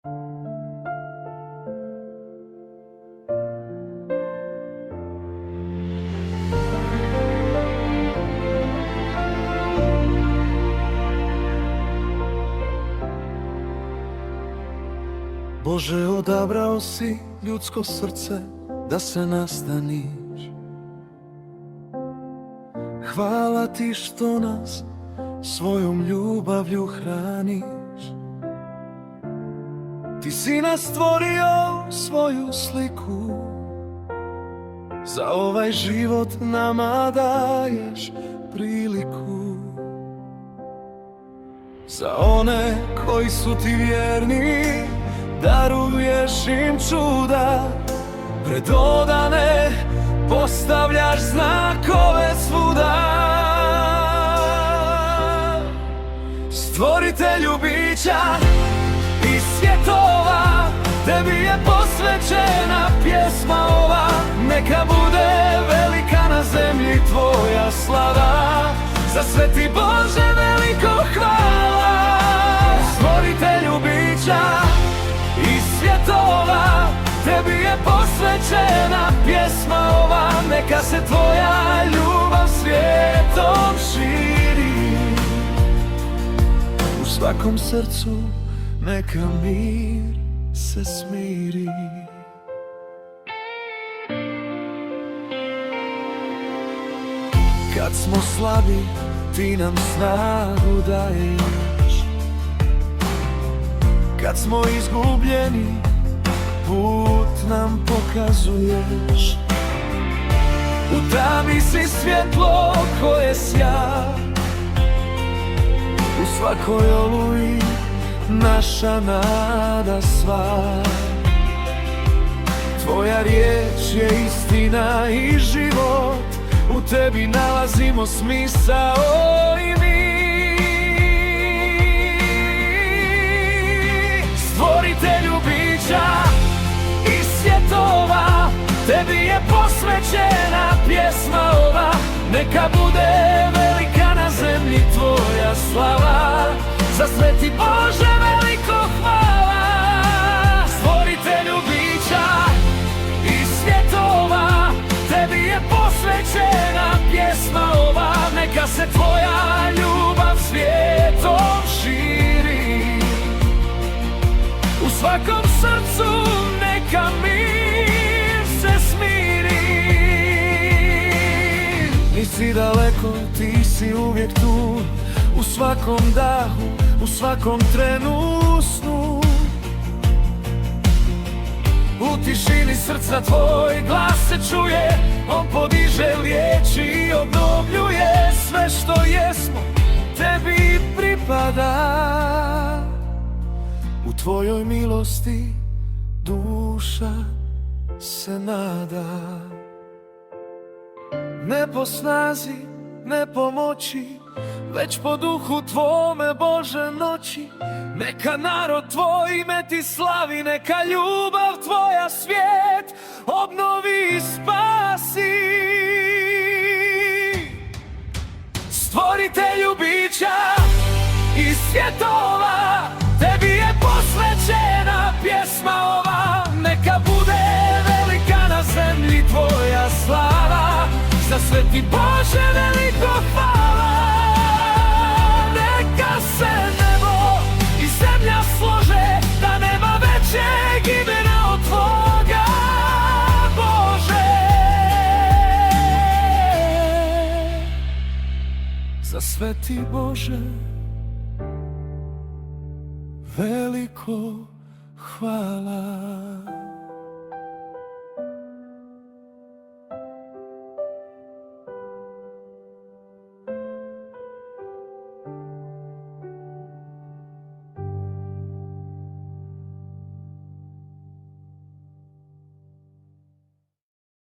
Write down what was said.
Bože, odabrao si ljudsko srce da se nastaniš. Hvala ti što nas svojom ljubavlju hraniš. Ti si nas stvorio svoju sliku, za ovaj život nama daješ priliku. Za one koji su ti vjerni daruješ im čuda, predodane postavljaš znakove svuda. Stvoritelju bića i svjetova, tebi je posvećena pjesma ova. Neka bude velika na zemlji tvoja slava, za sve ti Bože veliko hvala. Stvoritelju bića i svjetova, tebi je posvećena pjesma ova. Neka se tvoja ljubav svijetom širi, u svakom srcu neka mir se smiri. Kad smo slabi, ti nam snagu daješ. Kad smo izgubljeni, put nam pokazuješ. U tami si svjetlo koje sja, u svakoj oluji naša nada sva. Tvoja riječ je istina i život, u tebi nalazimo smisao i mi. Stvoritelju bića i svjetova, tebi je posvećena pjesma ova. Neka bude velika na zemlji tvoja slava, za sve ti Bože veliko hvala. Stvoritelju bića i svjetova, tebi je posvećena pjesma ova. Neka se tvoja ljubav svijetom širi, u svakom srcu neka mir se smiri. Nisi daleko, ti si uvijek tu, u svakom dahu, u svakom trenu snu. U tišini srca tvoj glas se čuje, on podiže riječi i obnovljuje. Sve što jesmo tebi pripada, u tvojoj milosti duša se nada. Ne po snazi, ne po moći, već po duhu tvome Bože noći. Neka narod tvoj ime ti slavi, neka ljubav tvoja svijet obnovi i spasi. Stvoritelju bića i svjetova, tebi je posvećena pjesma ova. Neka bude velika na zemlji tvoja slava, za sve ti Bože veliko hvala. Neka se nebo i zemlja slože, da nema većeg imena od tvoga, Bože. Za sve ti Bože veliko hvala.